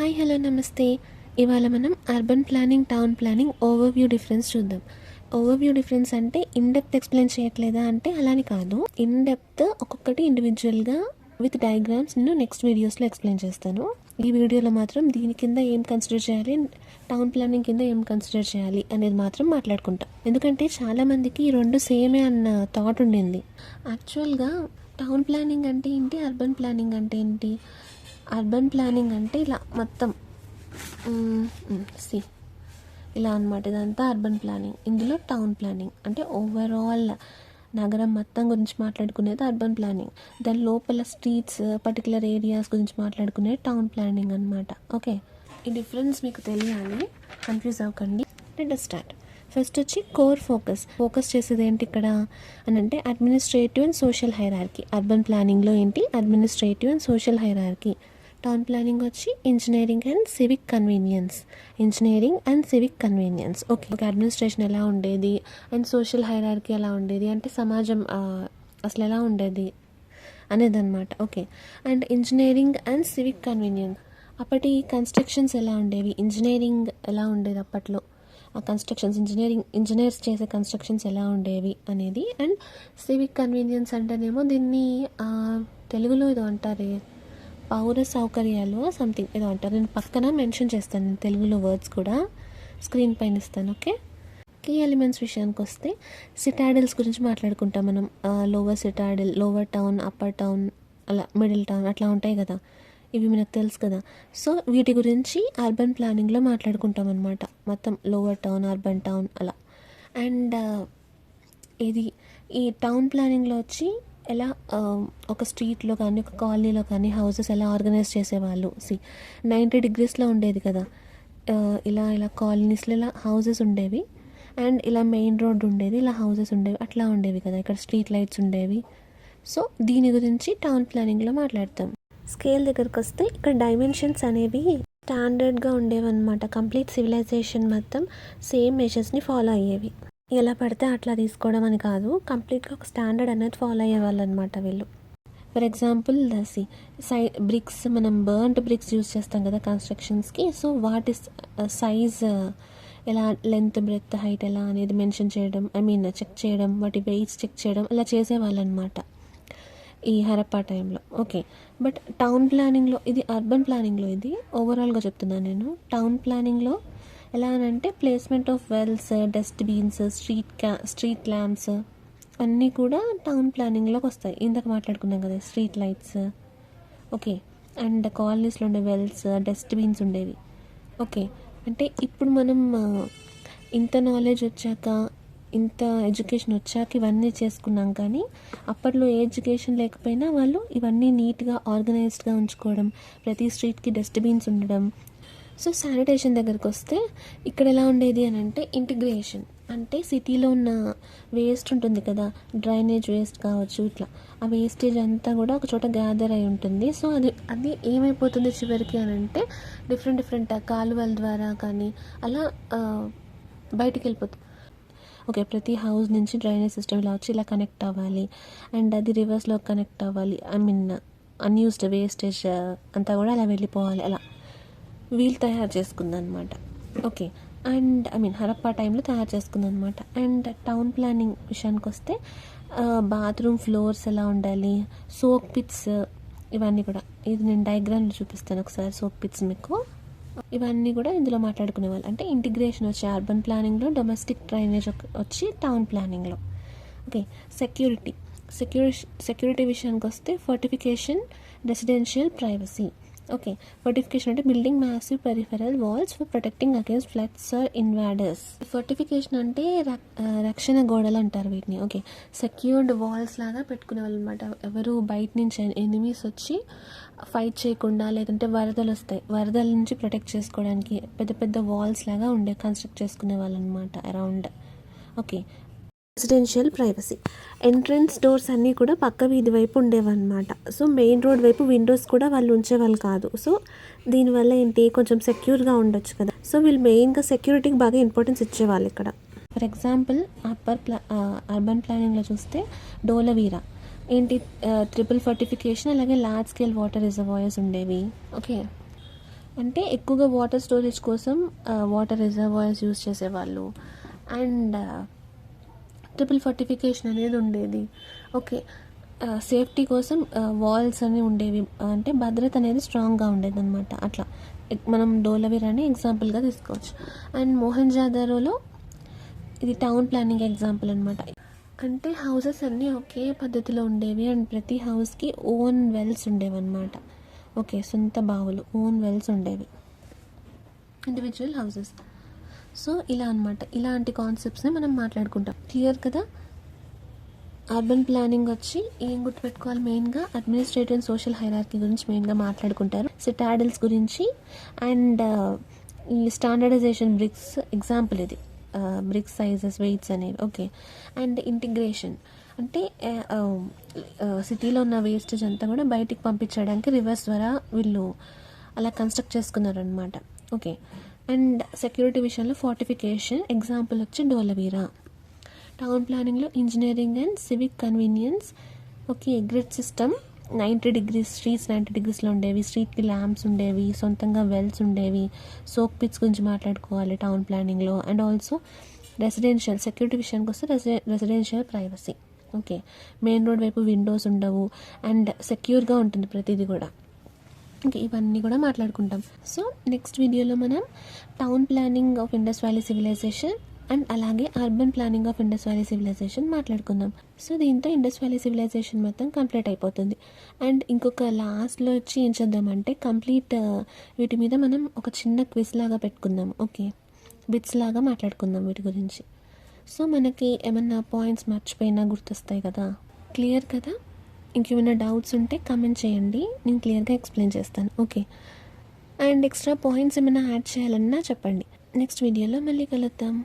Hi hello నమస్తే. ఇవాళ మనం urban planning town planning overview difference చూద్దాం. ఓవర్వ్యూ డిఫరెన్స్ అంటే ఇన్ డెప్త్ ఎక్స్ప్లెయిన్ చేయట్లేదా అంటే అలాని కాదు. ఇన్ డెప్త్ ఒక్కొక్కటి ఇండివిజువల్గా విత్ డయాగ్రామ్స్ నేను నెక్స్ట్ వీడియోస్లో ఎక్స్ప్లెయిన్ చేస్తాను. ఈ వీడియోలో మాత్రం దీని కింద ఏం కన్సిడర్ చేయాలి, టౌన్ ప్లానింగ్ కింద ఏం కన్సిడర్ చేయాలి అనేది మాత్రం మాట్లాడుకుంటాం. ఎందుకంటే చాలామందికి ఈ రెండు సేమే అన్న థాట్ ఉండింది. యాక్చువల్గా టౌన్ ప్లానింగ్ అంటే ఏంటి, అర్బన్ ప్లానింగ్ అంటే ఏంటి? అర్బన్ ప్లానింగ్ అంటే ఇలా మొత్తం ఇలా అనమాట. ఇదంతా అర్బన్ ప్లానింగ్. ఇందులో టౌన్ ప్లానింగ్ అంటే ఓవరాల్ నగరం మొత్తం గురించి మాట్లాడుకునేది అర్బన్ ప్లానింగ్. దాని లోపల స్ట్రీట్స్, పర్టికులర్ ఏరియాస్ గురించి మాట్లాడుకునేది టౌన్ ప్లానింగ్ అనమాట. ఓకే, ఈ డిఫరెన్స్ మీకు తెలియాలి, కన్ఫ్యూజ్ అవ్వకండి. Let us start. ఫస్ట్ వచ్చి కోర్ ఫోకస్ చేసేది ఏంటి ఇక్కడ అని అంటే administrative and social hierarchy. Urban ప్లానింగ్లో ఏంటి, administrative and social hierarchy. Town planning వచ్చి engineering and civic convenience. Okay, administration ఎలా ఉండేది అండ్ సోషల్ హైరార్కీ ఎలా ఉండేది అంటే సమాజం అసలు ఎలా ఉండేది అనేది అనమాట. Okay, and engineering and civic convenience. అప్పటి కన్స్ట్రక్షన్స్ ఎలా ఉండేవి, ఇంజనీరింగ్ ఎలా ఉండేది అప్పట్లో, ఆ కన్స్ట్రక్షన్స్ ఇంజనీర్స్ చేసే కన్స్ట్రక్షన్స్ ఎలా ఉండేవి అనేది. అండ్ సివిక్ కన్వీనియన్స్ అంటేనేమో దీన్ని తెలుగులో ఏదో అంటారే, పౌర సౌకర్యాలు సంథింగ్ ఏదో అంటారు. నేను పక్కన మెన్షన్ చేస్తాను, నేను తెలుగులో వర్డ్స్ కూడా స్క్రీన్ పైన ఇస్తాను. ఓకే, కీ ఎలిమెంట్స్ విషయానికి వస్తే సిటాడిల్స్ గురించి మాట్లాడుకుంటాం మనం. Lower Citadel, lower town, upper town, అలా మిడిల్ టౌన్ అట్లా ఉంటాయి కదా, ఇవి మనకు తెలుసు కదా. సో వీటి గురించి అర్బన్ ప్లానింగ్లో మాట్లాడుకుంటాం అనమాట. మొత్తం లోవర్ టౌన్, అర్బన్ టౌన్ అలా. అండ్ ఇది ఈ టౌన్ ప్లానింగ్లో వచ్చి ఎలా ఒక స్ట్రీట్లో కానీ ఒక కాలనీలో కానీ హౌసెస్ ఎలా ఆర్గనైజ్ చేసేవాళ్ళు. 90 degreesలో ఉండేది కదా, ఇలా కాలనీస్లో ఇలా హౌసెస్ ఉండేవి. అండ్ ఇలా మెయిన్ రోడ్ ఉండేది, ఇలా హౌసెస్ ఉండేవి, అట్లా ఉండేవి కదా. ఇక్కడ స్ట్రీట్ లైట్స్ ఉండేవి. సో దీని గురించి టౌన్ ప్లానింగ్లో మాట్లాడతాం. స్కేల్ దగ్గరకు వస్తే ఇక్కడ డైమెన్షన్స్ అనేవి స్టాండర్డ్గా ఉండేవి అనమాట. కంప్లీట్ సివిలైజేషన్ మొత్తం సేమ్ మెజర్స్ని ఫాలో అయ్యేవి. ఎలా పడితే అట్లా తీసుకోవడం అని కాదు, కంప్లీట్గా ఒక స్టాండర్డ్ అనేది ఫాలో అయ్యేవాళ్ళు అనమాట వీళ్ళు. ఫర్ ఎగ్జాంపుల్ బ్రిక్స్, మనం బర్న్డ్ బ్రిక్స్ యూజ్ చేస్తాం కదా కన్స్ట్రక్షన్స్కి. సో వాటి సైజ్ ఎలా, లెంత్, బ్రెడ్త్, హైట్ ఎలా అనేది మెన్షన్ చేయడం, చెక్ చేయడం, వాటి వెయిట్స్ చెక్ చేయడం అలా చేసేవాళ్ళు అనమాట ఈ హరప్పా టైంలో. ఓకే, బట్ టౌన్ ప్లానింగ్లో, ఇది అర్బన్ ప్లానింగ్లో, ఇది ఓవరాల్గా చెప్తున్నాను నేను. టౌన్ ప్లానింగ్లో ఎలా అంటే placement of wells, dustbins, street lamps అన్నీ కూడా టౌన్ ప్లానింగ్లోకి వస్తాయి. ఇందాక మాట్లాడుకున్నాం కదా, స్ట్రీట్ లైట్స్. ఓకే, అండ్ కాలనీస్లో ఉండే వెల్స్, డస్ట్బిన్స్ ఉండేవి. ఓకే, అంటే ఇప్పుడు మనం ఇంత నాలెడ్జ్ వచ్చాక, ఇంత ఎడ్యుకేషన్ వచ్చాక ఇవన్నీ చేసుకున్నాం. కానీ అప్పట్లో ఏ ఎడ్యుకేషన్ లేకపోయినా వాళ్ళు ఇవన్నీ నీట్గా ఆర్గనైజ్డ్గా ఉంచుకోవడం, ప్రతి స్ట్రీట్కి డస్ట్బిన్స్ ఉండడం. సో శానిటేషన్ దగ్గరికి వస్తే ఇక్కడ ఎలా ఉండేది అని అంటే ఇంటిగ్రేషన్. అంటే సిటీలో ఉన్న వేస్ట్ ఉంటుంది కదా, డ్రైనేజ్ వేస్ట్ కావచ్చు, ఇట్లా ఆ వేస్టేజ్ అంతా కూడా ఒక చోట గ్యాదర్ అయి ఉంటుంది. సో అది ఏమైపోతుంది చివరికి అని అంటే డిఫరెంట్ కాలువల ద్వారా కానీ అలా బయటికి వెళ్ళిపోతుంది. ఓకే, ప్రతి హౌస్ నుంచి డ్రైనేజ్ సిస్టమ్ ఇలా వచ్చి ఇలా కనెక్ట్ అవ్వాలి. అండ్ అది రివర్స్లో కనెక్ట్ అవ్వాలి. అన్యూస్డ్ వేస్టేజ్ అంతా కూడా అలా వెళ్ళిపోవాలి. అలా వీల్ తయారు చేసుకుందనమాట. ఓకే, అండ్ హరప్పా టైంలో తయారు చేసుకుందనమాట. అండ్ టౌన్ ప్లానింగ్ విషయానికి వస్తే బాత్రూమ్ ఫ్లోర్స్ ఎలా ఉండాలి, సోక్ పిట్స్, ఇవన్నీ కూడా, ఇది నేను డయాగ్రామ్లో చూపిస్తాను ఒకసారి. సోక్ పిట్స్ మీకు ఇవన్నీ కూడా ఇందులో మాట్లాడుకునే వాళ్ళు. అంటే ఇంటిగ్రేషన్ వచ్చి అర్బన్ ప్లానింగ్లో, డొమెస్టిక్ డ్రైనేజ్ వచ్చి టౌన్ ప్లానింగ్లో. ఓకే, సెక్యూరిటీ విషయానికి వస్తే fortification, residential privacy. Okay, fortification అంటే building massive peripheral walls for protecting against floods or invaders. Fortification అంటే రక్షణ గోడలు అంటారు వీటిని. ఓకే, సెక్యూర్డ్ వాల్స్ లాగా పెట్టుకునే వాళ్ళు అనమాట. ఎవరు బయట నుంచి ఎనిమీస్ వచ్చి ఫైట్ చేయకుండా, లేదంటే వరదలు వస్తాయి, వరదల నుంచి ప్రొటెక్ట్ చేసుకోవడానికి పెద్ద వాల్స్ లాగా కన్స్ట్రక్ట్ చేసుకునే వాళ్ళు అనమాట around. Okay, residential privacy. Entrance doors అన్నీ కూడా పక్క వీధి వైపు ఉండేవన్నమాట. సో మెయిన్ రోడ్ వైపు విండోస్ కూడా వాళ్ళు ఉంచేవాళ్ళు కాదు. సో దీనివల్ల ఏంటి, కొంచెం సెక్యూర్గా ఉండొచ్చు కదా. సో వీళ్ళు మెయిన్గా సెక్యూరిటీకి బాగా ఇంపార్టెన్స్ ఇచ్చేవాళ్ళు ఇక్కడ. ఫర్ ఎగ్జాంపుల్ అర్బన్ ప్లానింగ్లో చూస్తే డోలవీరా ఏంటి, ట్రిపుల్ ఫోర్టిఫికేషన్, అలాగే లార్జ్ స్కేల్ వాటర్ రిజర్వాయర్స్ ఉండేవి. ఓకే, అంటే ఎక్కువగా వాటర్ స్టోరేజ్ కోసం వాటర్ రిజర్వాయర్స్ యూస్ చేసేవాళ్ళు. అండ్ ట్రిపుల్ ఫర్టిఫికేషన్ అనేది ఉండేది. ఓకే, సేఫ్టీ కోసం వాల్స్ అని ఉండేవి, అంటే భద్రత అనేది స్ట్రాంగ్గా ఉండేది అనమాట. అట్లా మనం ధోలవీరాని ఎగ్జాంపుల్గా తీసుకోవచ్చు. అండ్ మొహంజదారోలో ఇది టౌన్ ప్లానింగ్ ఎగ్జాంపుల్ అనమాట. అంటే హౌసెస్ అన్నీ ఒకే పద్ధతిలో ఉండేవి అండ్ ప్రతి హౌస్కి ఓన్ వెల్స్ ఉండేవి అనమాట. ఓకే, సొంత బావులు, ఓన్ వెల్స్ ఉండేవి, ఇండివిజువల్ హౌసెస్. సో ఇలా అనమాట, ఇలాంటి కాన్సెప్ట్స్ని మనం మాట్లాడుకుంటాం. క్లియర్ కదా? అర్బన్ ప్లానింగ్ వచ్చి ఏం గుర్తుపెట్టుకోవాలి, మెయిన్గా అడ్మినిస్ట్రేటివ్ అండ్ సోషల్ హైరార్కీ గురించి మెయిన్గా మాట్లాడుకుంటారు, సిటాడిల్స్ గురించి, అండ్ ఈ స్టాండర్డైజేషన్ బ్రిక్స్ ఎగ్జాంపుల్ ఇది, బ్రిక్స్ సైజెస్, వెయిట్స్ అనేవి. ఓకే, అండ్ ఇంటిగ్రేషన్ అంటే సిటీలో ఉన్న వేస్టేజ్ అంతా కూడా బయటికి పంపించడానికి రివర్స్ ద్వారా వీళ్ళు అలా కన్స్ట్రక్ట్ చేసుకున్నారనమాట. ఓకే, అండ్ సెక్యూరిటీ విషయంలో ఫోర్టిఫికేషన్ ఎగ్జాంపుల్ వచ్చి ధోలవీరా. టౌన్ ప్లానింగ్లో engineering and civic convenience. Okay, grid system 90 degrees, streets 90 degreesలో ఉండేవి, స్ట్రీట్కి ల్యాంప్స్ ఉండేవి, సొంతంగా వెల్స్ ఉండేవి, సోక్ పిట్స్ గురించి మాట్లాడుకోవాలి టౌన్ ప్లానింగ్లో. అండ్ ఆల్సో రెసిడెన్షియల్ సెక్యూరిటీ విషయానికి వస్తే residential privacy. Okay, main road వైపు విండోస్ ఉండవు అండ్ సెక్యూర్గా ఉంటుంది ప్రతిదీ కూడా. ఓకే, ఇవన్నీ కూడా మాట్లాడుకుంటాం. సో నెక్స్ట్ వీడియోలో మనం town planning of Indus valley civilisation and అలాగే urban planning of Indus valley civilisation మాట్లాడుకుందాం. సో దీంతో ఇండస్ వ్యాలీ సివిలైజేషన్ మొత్తం కంప్లీట్ అయిపోతుంది. అండ్ ఇంకొక లాస్ట్లో వచ్చి ఏం చేద్దామంటే కంప్లీట్ వీటి మీద మనం ఒక చిన్న క్విజ్ లాగా పెట్టుకుందాం. ఓకే, బిట్స్ లాగా మాట్లాడుకుందాం వీటి గురించి. సో మనకి ఏమన్నా పాయింట్స్ మర్చిపోయినా గుర్తొస్తాయి కదా. క్లియర్ కదా? ఇంకేమైనా డౌట్స్ ఉంటే కమెంట్ చేయండి, నేను క్లియర్గా ఎక్స్ప్లెయిన్ చేస్తాను. ఓకే, అండ్ ఎక్స్ట్రా పాయింట్స్ ఏమైనా యాడ్ చేయాలన్నా చెప్పండి. నెక్స్ట్ వీడియోలో మళ్ళీ కలుద్దాం.